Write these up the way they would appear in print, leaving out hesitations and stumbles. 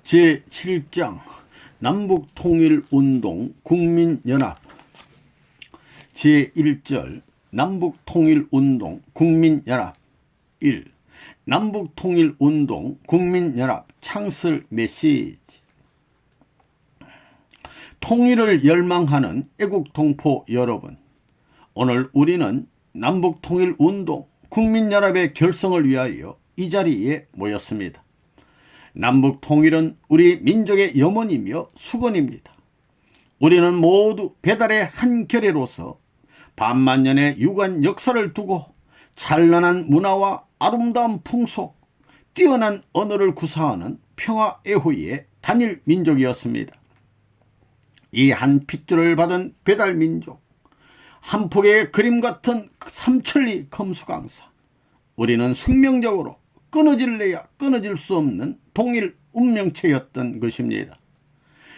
제7장 남북통일운동 국민연합. 제1절 남북통일운동 국민연합. 1. 남북통일운동 국민연합 창설 메시지. 통일을 열망하는 애국동포 여러분, 오늘 우리는 남북통일운동 국민연합의 결성을 위하여 이 자리에 모였습니다. 남북통일은 우리 민족의 염원이며 수건입니다. 우리는 모두 배달의 한 결의로서 반만년의 유관 역사를 두고 찬란한 문화와 아름다운 풍속, 뛰어난 언어를 구사하는 평화애호의 단일 민족이었습니다. 이 한 핏줄을 받은 배달민족, 한 폭의 그림 같은 삼천리 검수강사, 우리는 생명적으로 끊어질래야 끊어질 수 없는 동일 운명체였던 것입니다.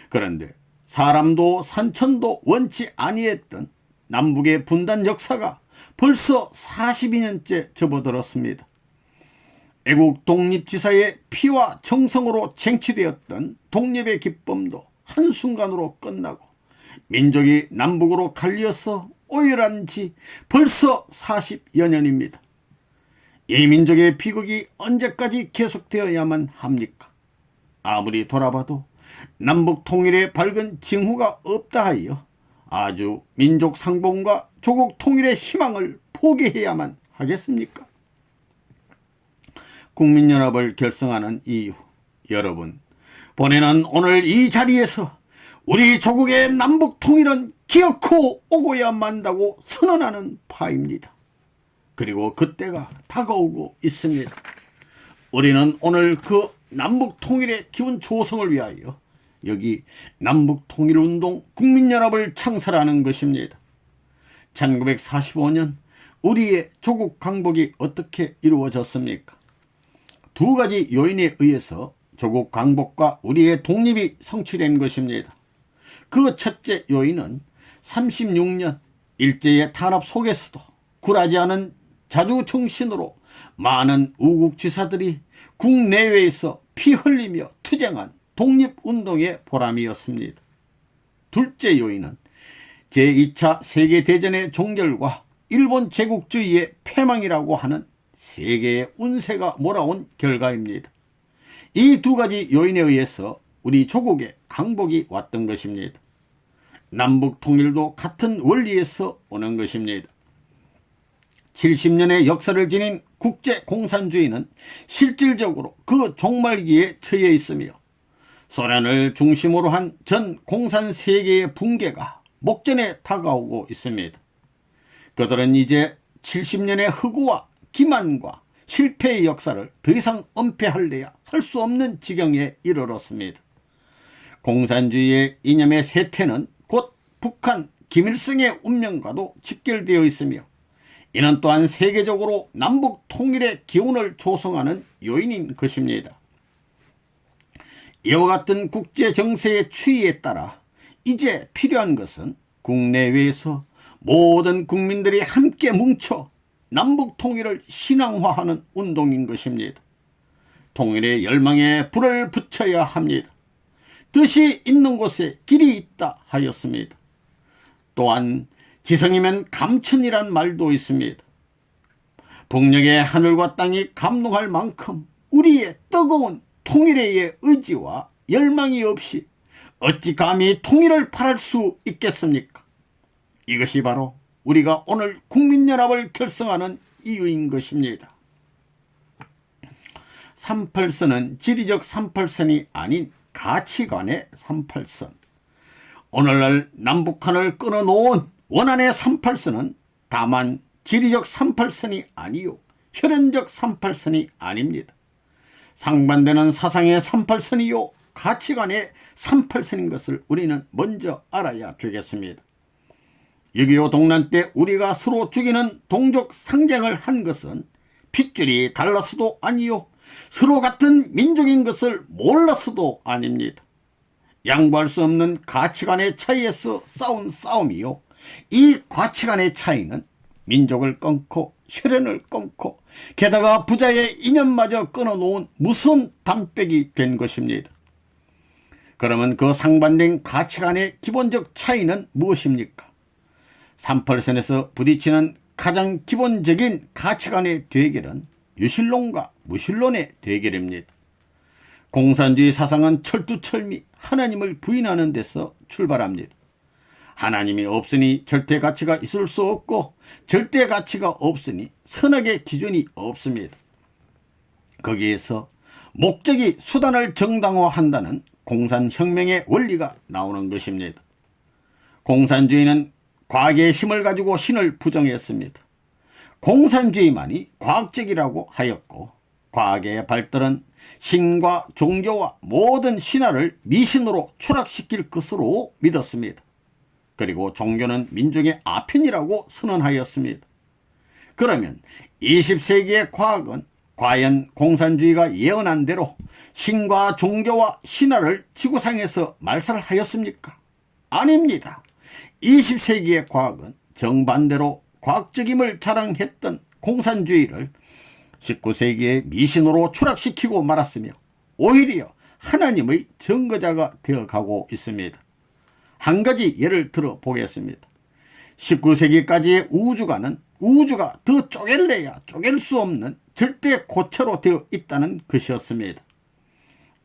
그런데 사람도 산천도 원치 아니했던 남북의 분단 역사가 벌써 42년째 접어들었습니다. 애국 독립지사의 피와 정성으로 쟁취되었던 독립의 기쁨도 한순간으로 끝나고 민족이 남북으로 갈려서 오열한 지 벌써 40여 년입니다. 이 민족의 비극이 언제까지 계속되어야만 합니까? 아무리 돌아봐도 남북 통일의 밝은 징후가 없다 하여 아주 민족 상봉과 조국 통일의 희망을 포기해야만 하겠습니까? 국민연합을 결성하는 이유, 여러분, 본인은 오늘 이 자리에서 우리 조국의 남북 통일은 기어코 오고야 만다고 선언하는 바입니다. 그리고 그때가 다가오고 있습니다. 우리는 오늘 그 남북통일의 기운 조성을 위하여 여기 남북통일운동 국민연합을 창설하는 것입니다. 1945년 우리의 조국 강복이 어떻게 이루어졌습니까? 두 가지 요인에 의해서 조국 강복과 우리의 독립이 성취된 것입니다. 그 첫째 요인은 36년 일제의 탄압 속에서도 굴하지 않은 자주정신으로 많은 우국지사들이 국내외에서 피 흘리며 투쟁한 독립운동의 보람이었습니다. 둘째 요인은 제2차 세계대전의 종결과 일본 제국주의의 패망이라고 하는 세계의 운세가 몰아온 결과입니다. 이 두 가지 요인에 의해서 우리 조국의 강복이 왔던 것입니다. 남북 통일도 같은 원리에서 오는 것입니다. 70년의 역사를 지닌 국제공산주의는 실질적으로 그 종말기에 처해 있으며 소련을 중심으로 한 전 공산 세계의 붕괴가 목전에 다가오고 있습니다. 그들은 이제 70년의 허구와 기만과 실패의 역사를 더 이상 은폐할래야 할 수 없는 지경에 이르렀습니다. 공산주의의 이념의 쇠퇴는 곧 북한 김일성의 운명과도 직결되어 있으며 이는 또한 세계적으로 남북 통일의 기운을 조성하는 요인인 것입니다. 이와 같은 국제 정세의 추이에 따라 이제 필요한 것은 국내외에서 모든 국민들이 함께 뭉쳐 남북 통일을 신앙화하는 운동인 것입니다. 통일의 열망에 불을 붙여야 합니다. 뜻이 있는 곳에 길이 있다 하였습니다. 또한 지성이면 감천이란 말도 있습니다. 북녘의 하늘과 땅이 감동할 만큼 우리의 뜨거운 통일의 의지와 열망이 없이 어찌 감히 통일을 바랄 수 있겠습니까? 이것이 바로 우리가 오늘 국민연합을 결성하는 이유인 것입니다. 38선은 지리적 38선이 아닌 가치관의 38선. 오늘날 남북한을 끊어놓은 원한의 38선은 다만 지리적 38선이 아니요 혈연적 38선이 아닙니다. 상반되는 사상의 38선이요 가치관의 38선인 것을 우리는 먼저 알아야 되겠습니다. 6.25 동란 때 우리가 서로 죽이는 동족 상쟁을 한 것은 핏줄이 달라서도 아니요 서로 같은 민족인 것을 몰라서도 아닙니다. 양보할 수 없는 가치관의 차이에서 싸운 싸움이요 이 가치관의 차이는 민족을 끊고 혈연을 끊고 게다가 부자의 이념마저 끊어놓은 무서운 담백이 된 것입니다. 그러면 그 상반된 가치관의 기본적 차이는 무엇입니까? 38선에서 부딪히는 가장 기본적인 가치관의 대결은 유실론과 무실론의 대결입니다. 공산주의 사상은 철두철미 하나님을 부인하는 데서 출발합니다. 하나님이 없으니 절대 가치가 있을 수 없고 절대 가치가 없으니 선악의 기준이 없습니다. 거기에서 목적이 수단을 정당화한다는 공산혁명의 원리가 나오는 것입니다. 공산주의는 과학의 힘을 가지고 신을 부정했습니다. 공산주의만이 과학적이라고 하였고 과학의 발달은 신과 종교와 모든 신화를 미신으로 추락시킬 것으로 믿었습니다. 그리고 종교는 민족의 아편이라고 선언하였습니다. 그러면 20세기의 과학은 과연 공산주의가 예언한 대로 신과 종교와 신화를 지구상에서 말살하였습니까? 아닙니다. 20세기의 과학은 정반대로 과학적임을 자랑했던 공산주의를 19세기의 미신으로 추락시키고 말았으며 오히려 하나님의 증거자가 되어가고 있습니다. 한 가지 예를 들어 보겠습니다. 19세기까지의 우주관은 우주가 더 쪼갤래야 쪼갤 수 없는 절대 고체로 되어 있다는 것이었습니다.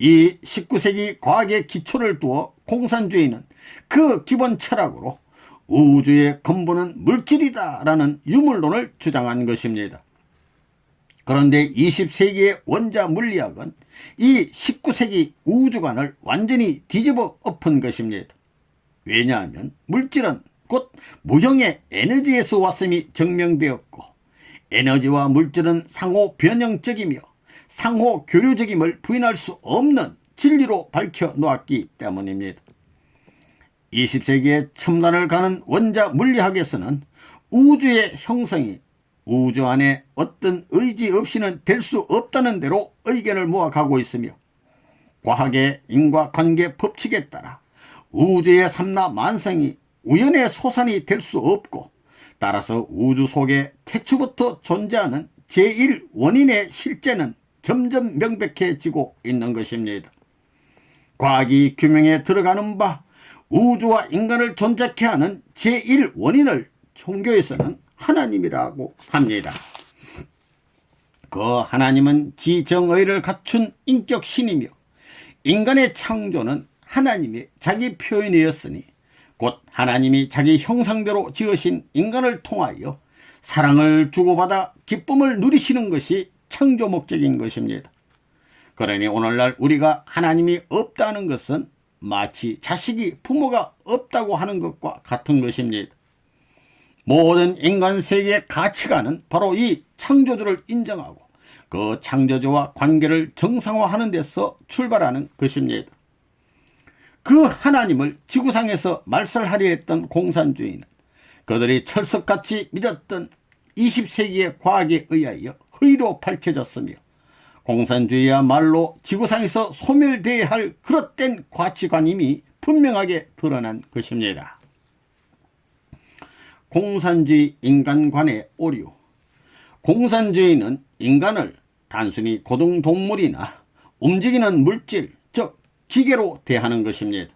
이 19세기 과학의 기초를 두어 공산주의는 그 기본 철학으로 우주의 근본은 물질이다 라는 유물론을 주장한 것입니다. 그런데 20세기의 원자 물리학은 이 19세기 우주관을 완전히 뒤집어 엎은 것입니다. 왜냐하면 물질은 곧 무형의 에너지에서 왔음이 증명되었고 에너지와 물질은 상호 변형적이며 상호 교류적임을 부인할 수 없는 진리로 밝혀 놓았기 때문입니다. 20세기의 첨단을 가는 원자 물리학에서는 우주의 형성이 우주 안에 어떤 의지 없이는 될 수 없다는 대로 의견을 모아가고 있으며 과학의 인과관계 법칙에 따라 우주의 삼라 만성이 우연의 소산이 될 수 없고 따라서 우주 속에 태초부터 존재하는 제1원인의 실제는 점점 명백해지고 있는 것입니다. 과학이 규명에 들어가는 바 우주와 인간을 존재케 하는 제1원인을 종교에서는 하나님이라고 합니다. 그 하나님은 지정의를 갖춘 인격신이며 인간의 창조는 하나님의 자기 표현이었으니 곧 하나님이 자기 형상대로 지으신 인간을 통하여 사랑을 주고받아 기쁨을 누리시는 것이 창조 목적인 것입니다. 그러니 오늘날 우리가 하나님이 없다는 것은 마치 자식이 부모가 없다고 하는 것과 같은 것입니다. 모든 인간 세계의 가치관은 바로 이 창조주를 인정하고 그 창조주와 관계를 정상화하는 데서 출발하는 것입니다. 그 하나님을 지구상에서 말살하려 했던 공산주의는 그들이 철석같이 믿었던 20세기의 과학에 의하여 허위로 밝혀졌으며 공산주의야말로 지구상에서 소멸되어야 할 그릇된 가치관임이 분명하게 드러난 것입니다. 공산주의 인간관의 오류. 공산주의는 인간을 단순히 고등동물이나 움직이는 물질, 즉 기계로 대하는 것입니다.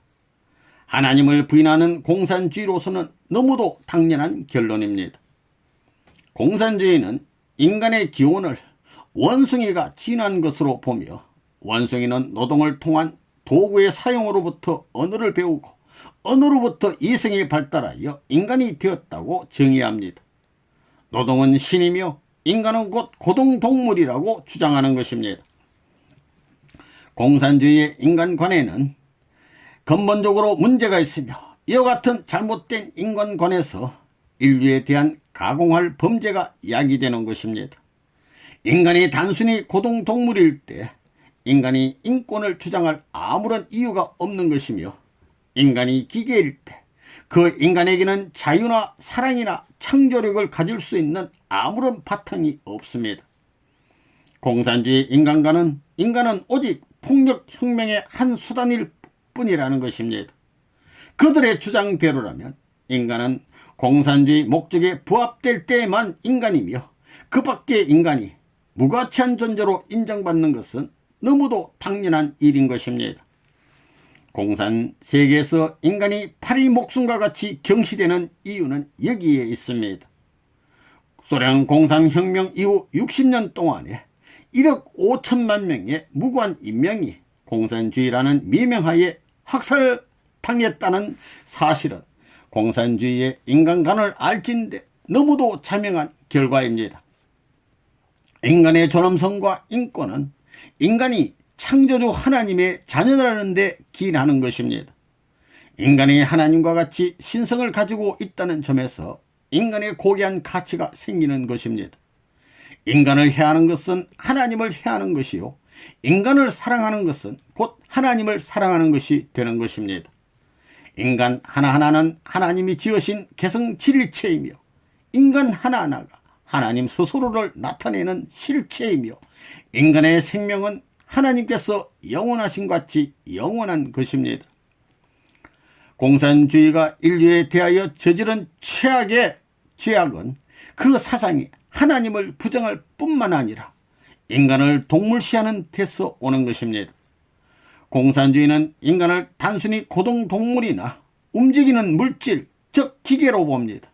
하나님을 부인하는 공산주의로서는 너무도 당연한 결론입니다. 공산주의는 인간의 기원을 원숭이가 진화한 것으로 보며 원숭이는 노동을 통한 도구의 사용으로부터 언어를 배우고 언어로부터 이성이 발달하여 인간이 되었다고 정의합니다. 노동은 신이며 인간은 곧 고등동물이라고 주장하는 것입니다. 공산주의의 인간관에는 근본적으로 문제가 있으며 이와 같은 잘못된 인간관에서 인류에 대한 가공할 범죄가 야기되는 것입니다. 인간이 단순히 고등동물일 때 인간이 인권을 주장할 아무런 이유가 없는 것이며 인간이 기계일 때 그 인간에게는 자유나 사랑이나 창조력을 가질 수 있는 아무런 바탕이 없습니다. 공산주의 인간관은 인간은 오직 폭력혁명의 한 수단일 뿐이라는 것입니다. 그들의 주장대로라면 인간은 공산주의 목적에 부합될 때에만 인간이며 그 밖의 인간이 무가치한 존재로 인정받는 것은 너무도 당연한 일인 것입니다. 공산 세계에서 인간이 파리 목숨과 같이 경시되는 이유는 여기에 있습니다. 소련 공산혁명 이후 60년 동안에 1억 5천만 명의 무고한 인명이 공산주의라는 미명하에 학살당했다는 사실은 공산주의의 인간관을 알진데 너무도 자명한 결과입니다. 인간의 존엄성과 인권은 인간이 창조주 하나님의 자녀라는 데 기인하는 것입니다. 인간이 하나님과 같이 신성을 가지고 있다는 점에서 인간의 고귀한 가치가 생기는 것입니다. 인간을 해하는 것은 하나님을 해하는 것이요, 인간을 사랑하는 것은 곧 하나님을 사랑하는 것이 되는 것입니다. 인간 하나하나는 하나님이 지으신 개성질일체이며 인간 하나하나가 하나님 스스로를 나타내는 실체이며 인간의 생명은 하나님께서 영원하신 같이 영원한 것입니다. 공산주의가 인류에 대하여 저지른 최악의 죄악은 그 사상이 하나님을 부정할 뿐만 아니라 인간을 동물시하는 데서 오는 것입니다. 공산주의는 인간을 단순히 고등동물이나 움직이는 물질, 즉 기계로 봅니다.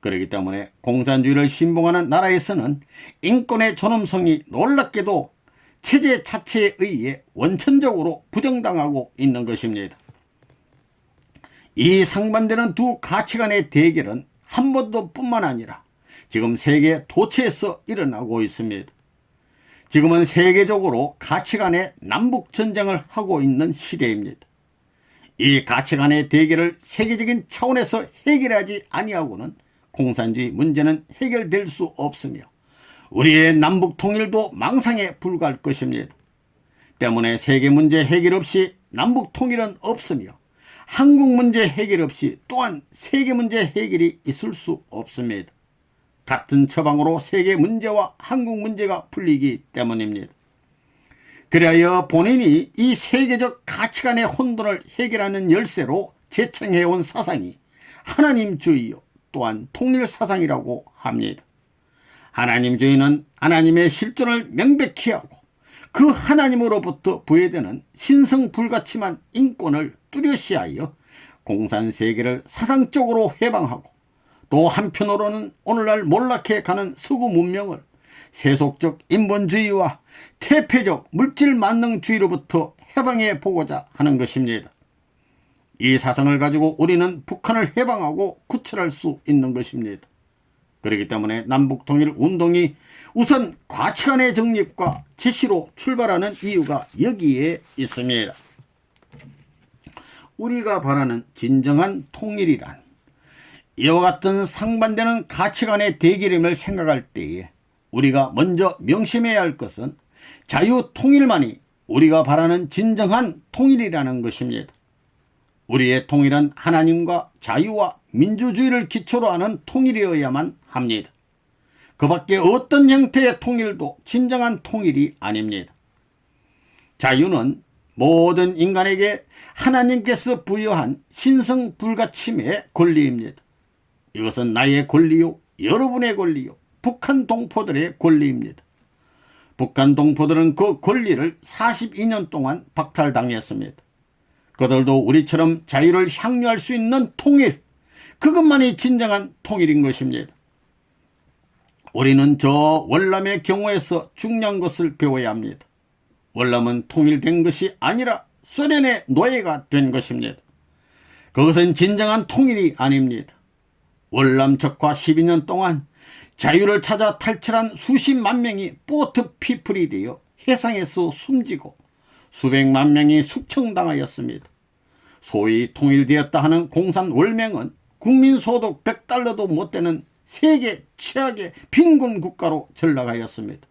그렇기 때문에 공산주의를 신봉하는 나라에서는 인권의 존엄성이 놀랍게도 체제 자체에 의해 원천적으로 부정당하고 있는 것입니다. 이 상반되는 두 가치관의 대결은 한 번도 뿐만 아니라 지금 세계 도처에서 일어나고 있습니다. 지금은 세계적으로 가치관의 남북전쟁을 하고 있는 시대입니다. 이 가치관의 대결을 세계적인 차원에서 해결하지 아니하고는 공산주의 문제는 해결될 수 없으며 우리의 남북 통일도 망상에 불과할 것입니다. 때문에 세계 문제 해결 없이 남북 통일은 없으며 한국 문제 해결 없이 또한 세계 문제 해결이 있을 수 없습니다. 같은 처방으로 세계 문제와 한국 문제가 풀리기 때문입니다. 그리하여 본인이 이 세계적 가치관의 혼돈을 해결하는 열쇠로 제청해온 사상이 하나님주의요 또한 통일사상이라고 합니다. 하나님주의는 하나님의 실존을 명백히 하고 그 하나님으로부터 부여되는 신성불가침한 인권을 뚜렷이하여 공산세계를 사상적으로 해방하고 또 한편으로는 오늘날 몰락해 가는 서구 문명을 세속적 인본주의와 퇴폐적 물질만능주의로부터 해방해 보고자 하는 것입니다. 이 사상을 가지고 우리는 북한을 해방하고 구출할 수 있는 것입니다. 그렇기 때문에 남북통일운동이 우선 가치관의 정립과 제시로 출발하는 이유가 여기에 있습니다. 우리가 바라는 진정한 통일이란 이와 같은 상반되는 가치관의 대결임을 생각할 때에 우리가 먼저 명심해야 할 것은 자유통일만이 우리가 바라는 진정한 통일이라는 것입니다. 우리의 통일은 하나님과 자유와 민주주의를 기초로 하는 통일이어야만 합니다. 그 밖에 어떤 형태의 통일도 진정한 통일이 아닙니다. 자유는 모든 인간에게 하나님께서 부여한 신성불가침의 권리입니다. 이것은 나의 권리요, 여러분의 권리요, 북한 동포들의 권리입니다. 북한 동포들은 그 권리를 42년 동안 박탈당했습니다. 그들도 우리처럼 자유를 향유할 수 있는 통일, 그것만이 진정한 통일인 것입니다. 우리는 저 월남의 경우에서 중요한 것을 배워야 합니다. 월남은 통일된 것이 아니라 소련의 노예가 된 것입니다. 그것은 진정한 통일이 아닙니다. 월남 적화 12년 동안 자유를 찾아 탈출한 수십만 명이 보트 피플이 되어 해상에서 숨지고 수백만 명이 숙청당하였습니다. 소위 통일되었다 하는 공산 월맹은 국민소득 100달러도 못 되는 세계 최악의 빈곤 국가로 전락하였습니다.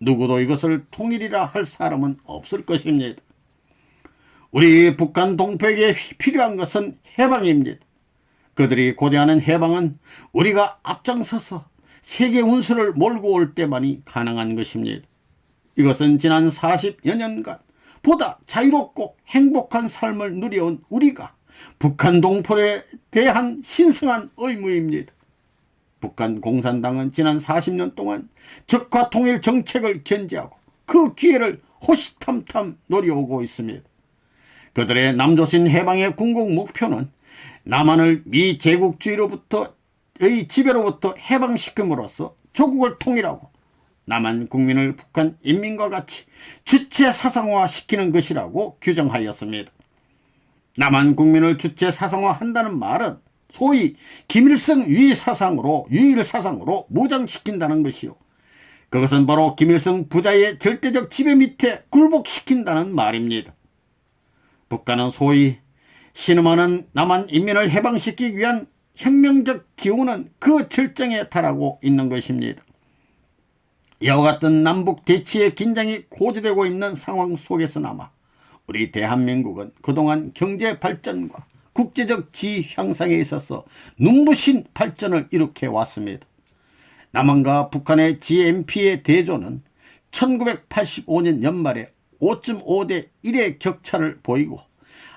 누구도 이것을 통일이라 할 사람은 없을 것입니다. 우리 북한 동포에게 필요한 것은 해방입니다. 그들이 고대하는 해방은 우리가 앞장서서 세계 운수를 몰고 올 때만이 가능한 것입니다. 이것은 지난 40여 년간 보다 자유롭고 행복한 삶을 누려온 우리가 북한 동포에 대한 신성한 의무입니다. 북한 공산당은 지난 40년 동안 적화 통일 정책을 견제하고 그 기회를 호시탐탐 노려오고 있습니다. 그들의 남조선 해방의 궁극 목표는 남한을 미 제국주의로부터의 지배로부터 해방시킴으로써 조국을 통일하고 남한 국민을 북한 인민과 같이 주체 사상화시키는 것이라고 규정하였습니다. 남한 국민을 주체 사상화한다는 말은 소위 김일성 유일사상으로 무장시킨다는 것이요, 그것은 바로 김일성 부자의 절대적 지배 밑에 굴복시킨다는 말입니다. 북한은 소위 신음하는 남한 인민을 해방시키기 위한 혁명적 기운은 그 절정에 달하고 있는 것입니다. 이와 같은 남북 대치의 긴장이 고조되고 있는 상황 속에서나마 우리 대한민국은 그동안 경제 발전과 국제적 지위 향상에 있어서 눈부신 발전을 일으켜 왔습니다. 남한과 북한의 GNP의 대조는 1985년 연말에 5.5대 1의 격차를 보이고,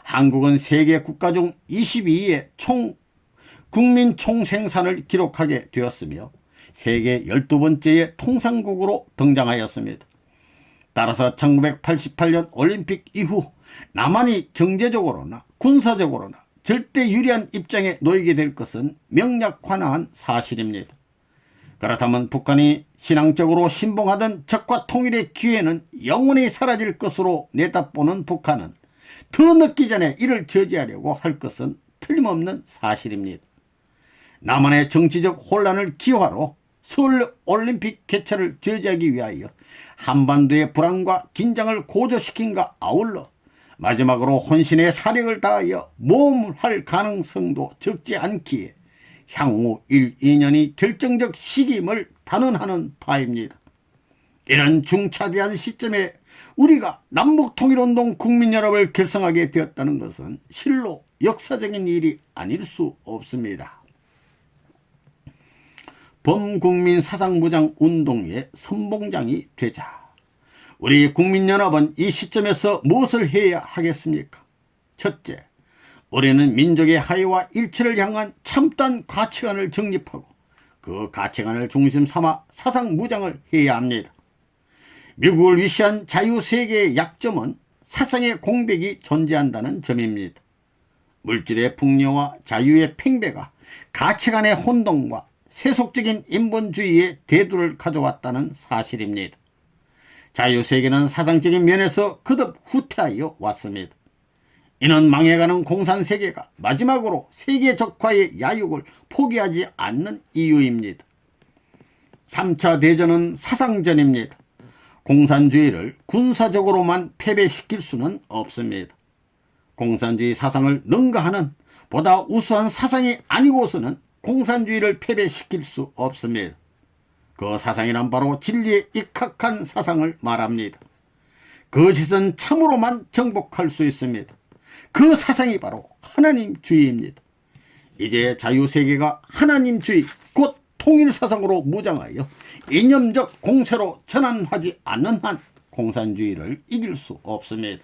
한국은 세계 국가 중 22위의 국민 총생산을 기록하게 되었으며 세계 12번째의 통상국으로 등장하였습니다. 따라서 1988년 올림픽 이후 남한이 경제적으로나 군사적으로나 절대 유리한 입장에 놓이게 될 것은 명약환화한 사실입니다. 그렇다면 북한이 신앙적으로 신봉하던 적과 통일의 기회는 영원히 사라질 것으로 내다보는 북한은 더 늦기 전에 이를 저지하려고 할 것은 틀림없는 사실입니다. 남한의 정치적 혼란을 기화로 서울올림픽 개최를 저지하기 위하여 한반도의 불안과 긴장을 고조시킨과 아울러 마지막으로 혼신의 사력을 다하여 모험할 가능성도 적지 않기에 향후 1, 2년이 결정적 시기임을 단언하는 바입니다. 이런 중차대한 시점에 우리가 남북통일운동 국민연합을 결성하게 되었다는 것은 실로 역사적인 일이 아닐 수 없습니다. 범국민 사상무장운동의 선봉장이 되자 우리 국민연합은 이 시점에서 무엇을 해야 하겠습니까? 첫째, 우리는 민족의 화해와 일치를 향한 참단 가치관을 정립하고 그 가치관을 중심 삼아 사상무장을 해야 합니다. 미국을 위시한 자유세계의 약점은 사상의 공백이 존재한다는 점입니다. 물질의 풍요와 자유의 팽배가 가치관의 혼동과 세속적인 인본주의의 대두를 가져왔다는 사실입니다. 자유세계는 사상적인 면에서 거듭 후퇴하여 왔습니다. 이는 망해가는 공산세계가 마지막으로 세계적화의 야욕을 포기하지 않는 이유입니다. 3차 대전은 사상전입니다. 공산주의를 군사적으로만 패배시킬 수는 없습니다. 공산주의 사상을 능가하는 보다 우수한 사상이 아니고서는 공산주의를 패배시킬 수 없습니다. 그 사상이란 바로 진리에 입각한 사상을 말합니다. 거짓은 참으로만 정복할 수 있습니다. 그 사상이 바로 하나님주의입니다. 이제 자유세계가 하나님주의 곧 통일사상으로 무장하여 이념적 공세로 전환하지 않는 한 공산주의를 이길 수 없습니다.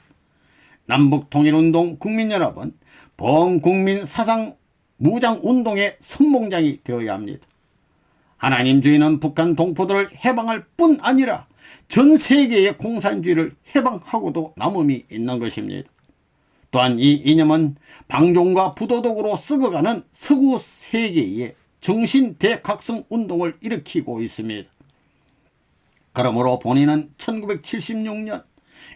남북통일운동 국민연합은 범국민 사상 무장운동의 선봉장이 되어야 합니다. 하나님주의는 북한 동포들을 해방할 뿐 아니라 전 세계의 공산주의를 해방하고도 남음이 있는 것입니다. 또한 이 이념은 방종과 부도덕으로 썩어가는 서구 세계의 정신 대각성 운동을 일으키고 있습니다. 그러므로 본인은 1976년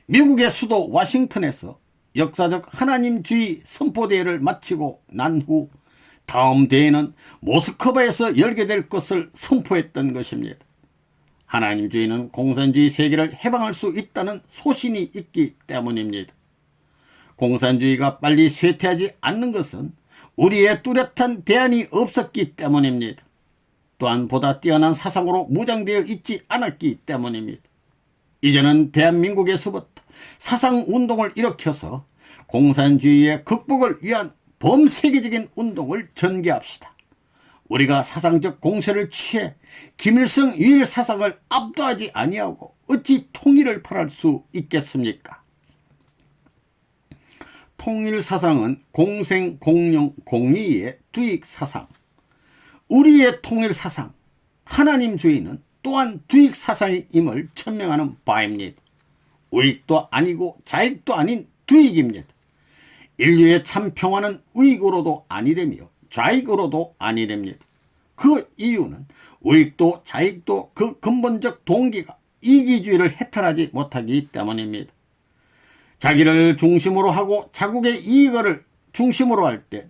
미국의 수도 워싱턴에서 역사적 하나님주의 선포대회를 마치고 난 후 다음 대회는 모스크바에서 열게 될 것을 선포했던 것입니다. 하나님주의는 공산주의 세계를 해방할 수 있다는 소신이 있기 때문입니다. 공산주의가 빨리 쇠퇴하지 않는 것은 우리의 뚜렷한 대안이 없었기 때문입니다. 또한 보다 뛰어난 사상으로 무장되어 있지 않았기 때문입니다. 이제는 대한민국에서부터 사상운동을 일으켜서 공산주의의 극복을 위한 범세계적인 운동을 전개합시다. 우리가 사상적 공세를 취해 김일성 유일 사상을 압도하지 아니하고 어찌 통일을 바랄 수 있겠습니까? 통일사상은 공생, 공용, 공의의 두익사상. 우리의 통일사상, 하나님주의는 또한 두익사상임을 천명하는 바입니다. 우익도 아니고 자익도 아닌 두익입니다. 인류의 참 평화는 우익으로도 아니되며 좌익으로도 아니됩니다. 그 이유는 우익도 좌익도 그 근본적 동기가 이기주의를 해탈하지 못하기 때문입니다. 자기를 중심으로 하고 자국의 이익을 중심으로 할 때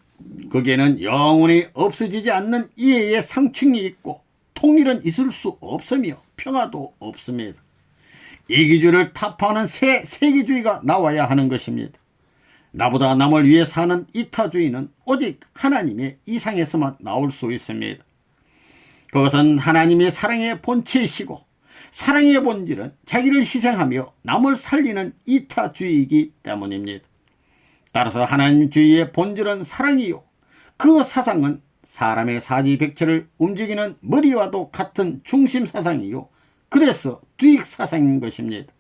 거기에는 영원히 없어지지 않는 이해의 상충이 있고 통일은 있을 수 없으며 평화도 없습니다. 이기주의를 타파하는 새 세계주의가 나와야 하는 것입니다. 나보다 남을 위해 사는 이타주의는 오직 하나님의 이상에서만 나올 수 있습니다. 그것은 하나님이 사랑의 본체이시고 사랑의 본질은 자기를 희생하며 남을 살리는 이타주의이기 때문입니다. 따라서 하나님주의의 본질은 사랑이요 그 사상은 사람의 사지백체를 움직이는 머리와도 같은 중심사상이요 그래서 두익사상인 것입니다.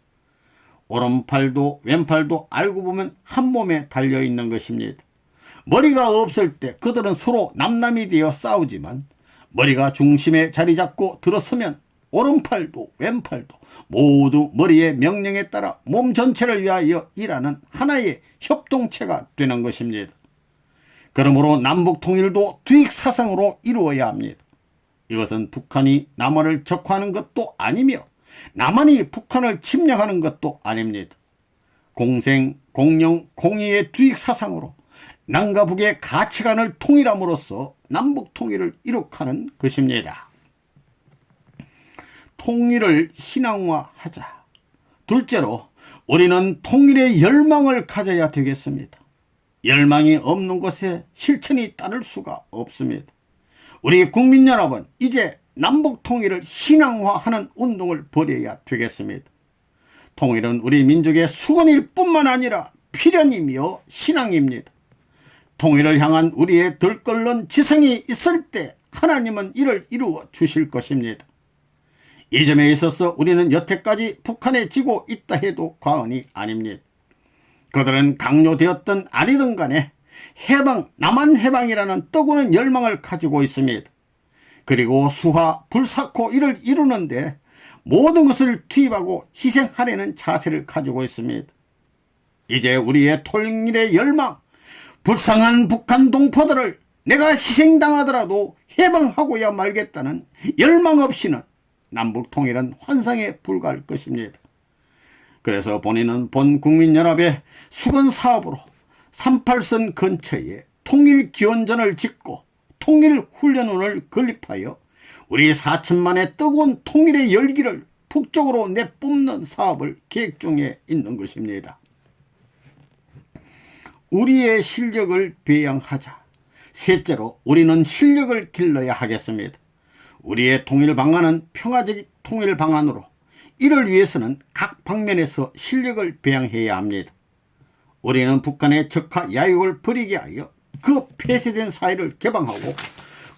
오른팔도 왼팔도 알고 보면 한 몸에 달려있는 것입니다. 머리가 없을 때 그들은 서로 남남이 되어 싸우지만 머리가 중심에 자리 잡고 들어서면 오른팔도 왼팔도 모두 머리의 명령에 따라 몸 전체를 위하여 일하는 하나의 협동체가 되는 것입니다. 그러므로 남북통일도 두익사상으로 이루어야 합니다. 이것은 북한이 남한을 적화하는 것도 아니며 남한이 북한을 침략하는 것도 아닙니다. 공생, 공영, 공의의 두익사상으로 남과 북의 가치관을 통일함으로써 남북통일을 이룩하는 것입니다. 통일을 신앙화하자. 둘째로 우리는 통일의 열망을 가져야 되겠습니다. 열망이 없는 곳에 실천이 따를 수가 없습니다. 우리 국민 여러분, 이제 남북통일을 신앙화하는 운동을 벌여야 되겠습니다. 통일은 우리 민족의 수건일 뿐만 아니라 필연이며 신앙입니다. 통일을 향한 우리의 들끓는 지성이 있을 때 하나님은 이를 이루어 주실 것입니다. 이 점에 있어서 우리는 여태까지 북한에 지고 있다 해도 과언이 아닙니다. 그들은 강요되었든 아니든 간에 해방, 남한 해방이라는 뜨거운 열망을 가지고 있습니다. 그리고 수화, 불사코 이를 이루는데 모든 것을 투입하고 희생하려는 자세를 가지고 있습니다. 이제 우리의 통일의 열망, 불쌍한 북한 동포들을 내가 희생당하더라도 해방하고야 말겠다는 열망 없이는 남북통일은 환상에 불과할 것입니다. 그래서 본인은 본 국민연합의 수건사업으로 38선 근처에 통일기원전을 짓고 통일훈련원을 건립하여 우리 4천만의 뜨거운 통일의 열기를 북쪽으로 내뿜는 사업을 계획 중에 있는 것입니다. 우리의 실력을 배양하자. 셋째로 우리는 실력을 길러야 하겠습니다. 우리의 통일 방안은 평화적 통일 방안으로 이를 위해서는 각 방면에서 실력을 배양해야 합니다. 우리는 북한의 적화 야욕을 버리게 하여 그 폐쇄된 사회를 개방하고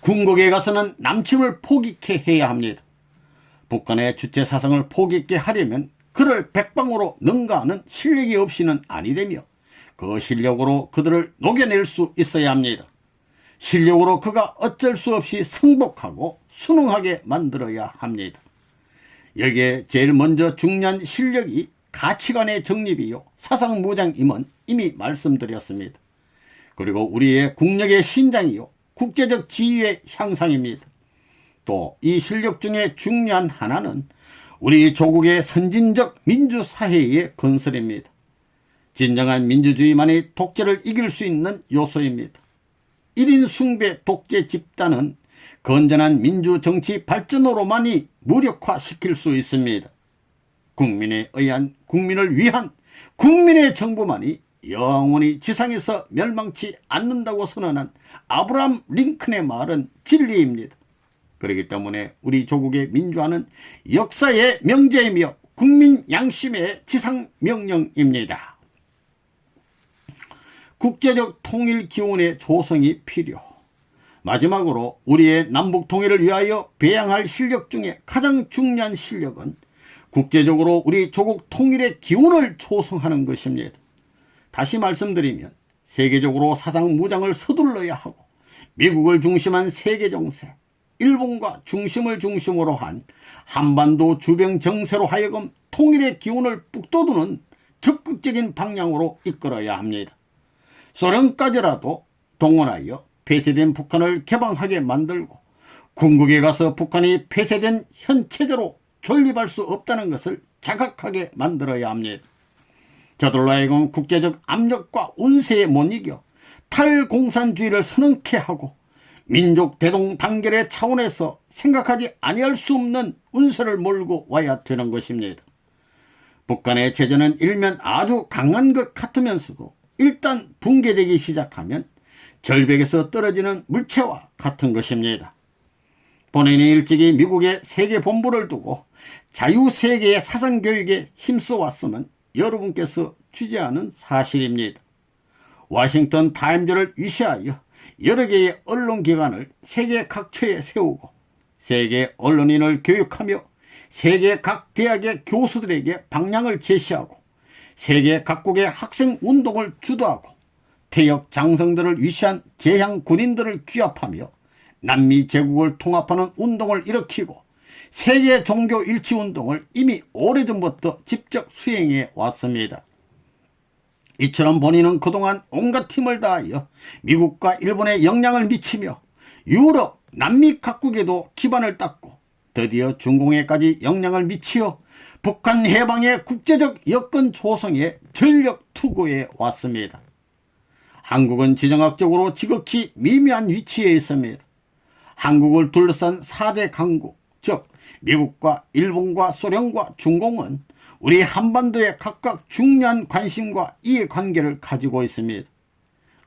궁극에 가서는 남침을 포기케 해야 합니다. 북한의 주체 사상을 포기케 하려면 그를 백방으로 능가하는 실력이 없이는 아니되며 그 실력으로 그들을 녹여낼 수 있어야 합니다. 실력으로 그가 어쩔 수 없이 승복하고 순응하게 만들어야 합니다. 여기에 제일 먼저 중요한 실력이 가치관의 정립이요 사상무장임은 이미 말씀드렸습니다. 그리고 우리의 국력의 신장이요 국제적 지위의 향상입니다. 또 이 실력 중에 중요한 하나는 우리 조국의 선진적 민주사회의 건설입니다. 진정한 민주주의만이 독재를 이길 수 있는 요소입니다. 1인 숭배 독재 집단은 건전한 민주정치 발전으로만이 무력화시킬 수 있습니다. 국민에 의한, 국민을 위한 국민의 정부만이 영원히 지상에서 멸망치 않는다고 선언한 아브라함 링컨의 말은 진리입니다. 그렇기 때문에 우리 조국의 민주화는 역사의 명제이며 국민 양심의 지상명령입니다. 국제적 통일 기원의 조성이 필요. 마지막으로 우리의 남북 통일을 위하여 배양할 실력 중에 가장 중요한 실력은 국제적으로 우리 조국 통일의 기원을 조성하는 것입니다. 다시 말씀드리면 세계적으로 사상 무장을 서둘러야 하고 미국을 중심한 세계 정세, 일본과 중심을 중심으로 한 한반도 주변 정세로 하여금 통일의 기운을 북돋우는 적극적인 방향으로 이끌어야 합니다. 소련까지라도 동원하여 폐쇄된 북한을 개방하게 만들고 궁극에 가서 북한이 폐쇄된 현 체제로 존립할 수 없다는 것을 자각하게 만들어야 합니다. 저들로 하여금 국제적 압력과 운세에 못 이겨 탈공산주의를 선언케 하고 민족 대동단결의 차원에서 생각하지 아니할 수 없는 운세를 몰고 와야 되는 것입니다. 북한의 체제는 일면 아주 강한 것 같으면서도 일단 붕괴되기 시작하면 절벽에서 떨어지는 물체와 같은 것입니다. 본인이 일찍이 미국의 세계본부를 두고 자유세계의 사상교육에 힘써왔음은 여러분께서 취재하는 사실입니다. 워싱턴 타임즈를 위시하여 여러 개의 언론기관을 세계 각처에 세우고 세계 언론인을 교육하며 세계 각 대학의 교수들에게 방향을 제시하고 세계 각국의 학생운동을 주도하고 퇴역 장성들을 위시한 제향 군인들을 규합하며 남미 제국을 통합하는 운동을 일으키고 세계 종교 일치 운동을 이미 오래전부터 직접 수행해 왔습니다. 이처럼 본인은 그동안 온갖 힘을 다하여 미국과 일본에 영향을 미치며 유럽, 남미 각국에도 기반을 닦고 드디어 중공에까지 영향을 미치어 북한 해방의 국제적 여건 조성에 전력 투구해 왔습니다. 한국은 지정학적으로 지극히 미묘한 위치에 있습니다. 한국을 둘러싼 4대 강국, 즉 미국과 일본과 소련과 중공은 우리 한반도에 각각 중요한 관심과 이해관계를 가지고 있습니다.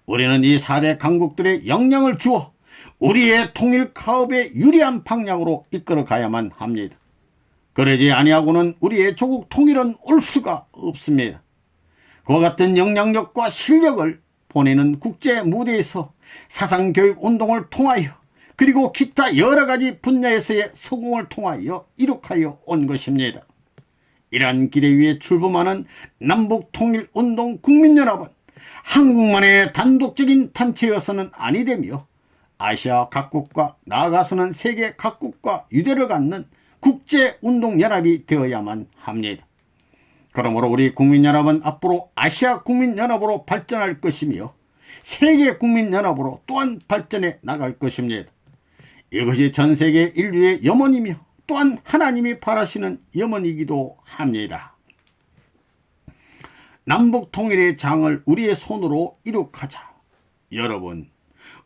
우리는 이 4대 강국들의 영향을 주어 우리의 통일 가업에 유리한 방향으로 이끌어 가야만 합니다. 그러지 아니하고는 우리의 조국 통일은 올 수가 없습니다. 그와 같은 영향력과 실력을 본인은 국제 무대에서 사상교육 운동을 통하여 그리고 기타 여러 가지 분야에서의 성공을 통하여 이룩하여 온 것입니다. 이러한 기대 위에 출범하는 남북통일운동 국민연합은 한국만의 단독적인 단체여서는 아니 되며 아시아 각국과 나아가서는 세계 각국과 유대를 갖는 국제운동연합이 되어야만 합니다. 그러므로 우리 국민연합은 앞으로 아시아 국민연합으로 발전할 것이며 세계 국민연합으로 또한 발전해 나갈 것입니다. 이것이 전세계 인류의 염원이며 또한 하나님이 바라시는 염원이기도 합니다. 남북통일의 장을 우리의 손으로 이룩하자. 여러분,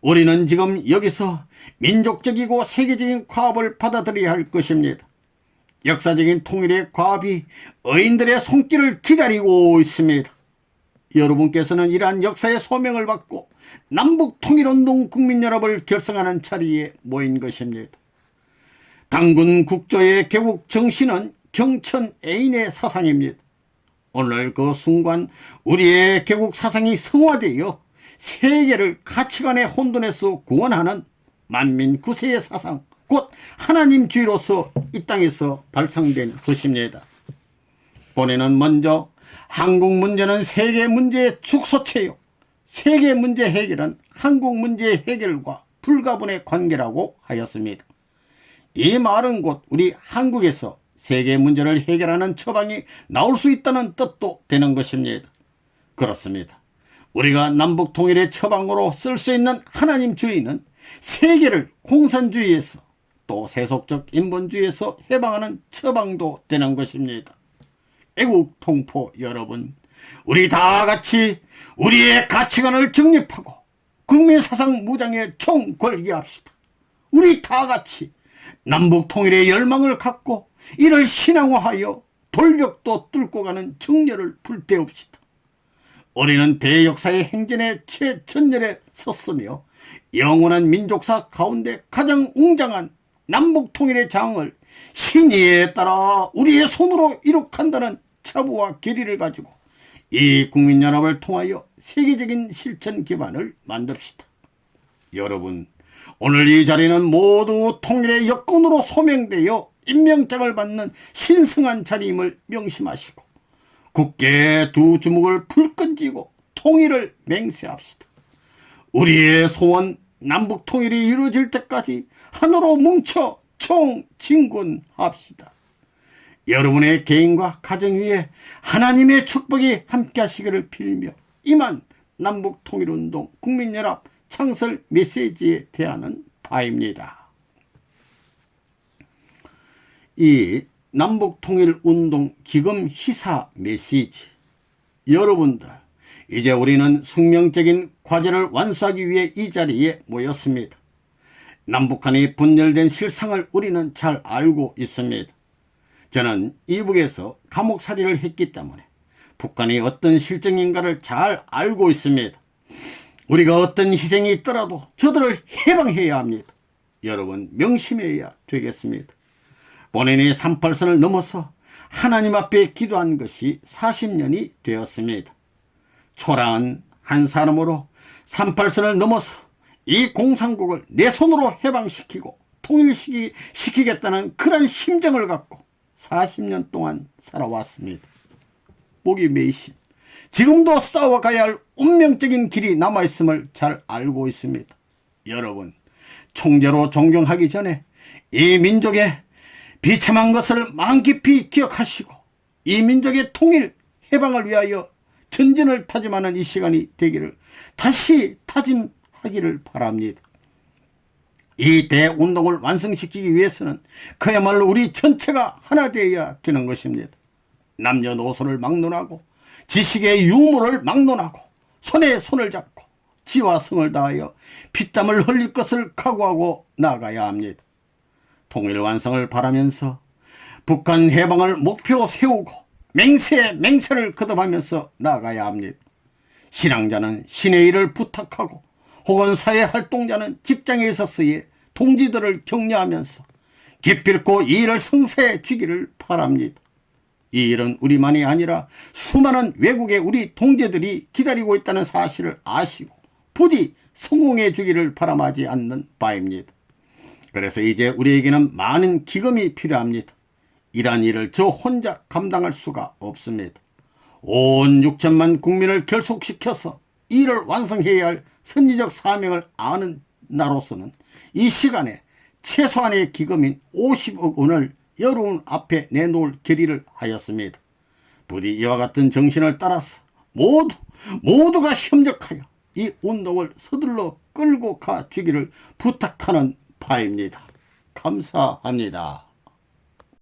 우리는 지금 여기서 민족적이고 세계적인 과업을 받아들여야 할 것입니다. 역사적인 통일의 과업이 의인들의 손길을 기다리고 있습니다. 여러분께서는 이러한 역사의 소명을 받고 남북통일운동 국민연합을 결성하는 자리에 모인 것입니다. 당군 국조의 개국 정신은 경천 애인의 사상입니다. 오늘 그 순간 우리의 개국 사상이 성화되어 세계를 가치관의 혼돈에서 구원하는 만민 구세의 사상, 곧 하나님주의로서 이 땅에서 발상된 것입니다. 본인은 먼저 한국 문제는 세계 문제의 축소체요, 세계 문제 해결은 한국 문제의 해결과 불가분의 관계라고 하였습니다. 이 말은 곧 우리 한국에서 세계 문제를 해결하는 처방이 나올 수 있다는 뜻도 되는 것입니다. 그렇습니다. 우리가 남북통일의 처방으로 쓸 수 있는 하나님주의는 세계를 공산주의에서 또 세속적 인본주의에서 해방하는 처방도 되는 것입니다. 애국 동포 여러분, 우리 다 같이 우리의 가치관을 정립하고 국민사상 무장에 총궐기합시다. 우리 다 같이 남북통일의 열망을 갖고 이를 신앙화하여 돌벽도 뚫고 가는 정열을 불태웁시다. 우리는 대역사의 행진의 최전열에 섰으며 영원한 민족사 가운데 가장 웅장한 남북통일의 장을 신의에 따라 우리의 손으로 이룩한다는 자부와 결의를 가지고 이 국민연합을 통하여 세계적인 실천 기반을 만듭시다. 여러분, 오늘 이 자리는 모두 통일의 여건으로 소명되어 임명장을 받는 신성한 자리임을 명심하시고 굳게 두 주먹을 불끈 쥐고 통일을 맹세합시다. 우리의 소원 남북통일이 이루어질 때까지 하나로 뭉쳐 총진군합시다. 여러분의 개인과 가정 위에 하나님의 축복이 함께 하시기를 빌며 이만 남북통일운동 국민연합 창설 메시지에 대하는 바입니다. 이 남북통일운동 기금 시사 메시지, 여러분들, 이제 우리는 숙명적인 과제를 완수하기 위해 이 자리에 모였습니다. 남북한이 분열된 실상을 우리는 잘 알고 있습니다. 저는 이북에서 감옥살이를 했기 때문에 북한이 어떤 실정인가를 잘 알고 있습니다. 우리가 어떤 희생이 있더라도 저들을 해방해야 합니다. 여러분, 명심해야 되겠습니다. 본인이 38선을 넘어서 하나님 앞에 기도한 것이 40년이 되었습니다. 초라한 한 사람으로 38선을 넘어서 이 공산국을 내 손으로 해방시키고 통일시키겠다는 그런 심정을 갖고 40년 동안 살아왔습니다. 목이 메이신, 지금도 싸워가야 할 운명적인 길이 남아있음을 잘 알고 있습니다. 여러분, 총재로 존경하기 전에 이 민족의 비참한 것을 마음 깊이 기억하시고 이 민족의 통일, 해방을 위하여 전진을 다짐하는 이 시간이 되기를 다시 다짐하기를 바랍니다. 이 대운동을 완성시키기 위해서는 그야말로 우리 전체가 하나 되어야 되는 것입니다. 남녀노소를 막론하고 지식의 유무를 막론하고 손에 손을 잡고 지와 성을 다하여 피땀을 흘릴 것을 각오하고 나아가야 합니다. 통일 완성을 바라면서 북한 해방을 목표로 세우고 맹세를 거듭하면서 나아가야 합니다. 신앙자는 신의 일을 부탁하고 혹은 사회활동자는 직장에 있어서의 동지들을 격려하면서 기필코 이 일을 성사해 주기를 바랍니다. 이 일은 우리만이 아니라 수많은 외국의 우리 동지들이 기다리고 있다는 사실을 아시고 부디 성공해 주기를 바람하지 않는 바입니다. 그래서 이제 우리에게는 많은 기금이 필요합니다. 이러한 일을 저 혼자 감당할 수가 없습니다. 온 6천만 국민을 결속시켜서 이 일을 완성해야 할 선지적 사명을 아는 나로서는 이 시간에 최소한의 기금인 50억 원을 여러분 앞에 내놓을 결의를 하였습니다. 부디 이와 같은 정신을 따라서 모두가 협력하여 이 운동을 서둘러 끌고 가 주기를 부탁하는 바입니다. 감사합니다.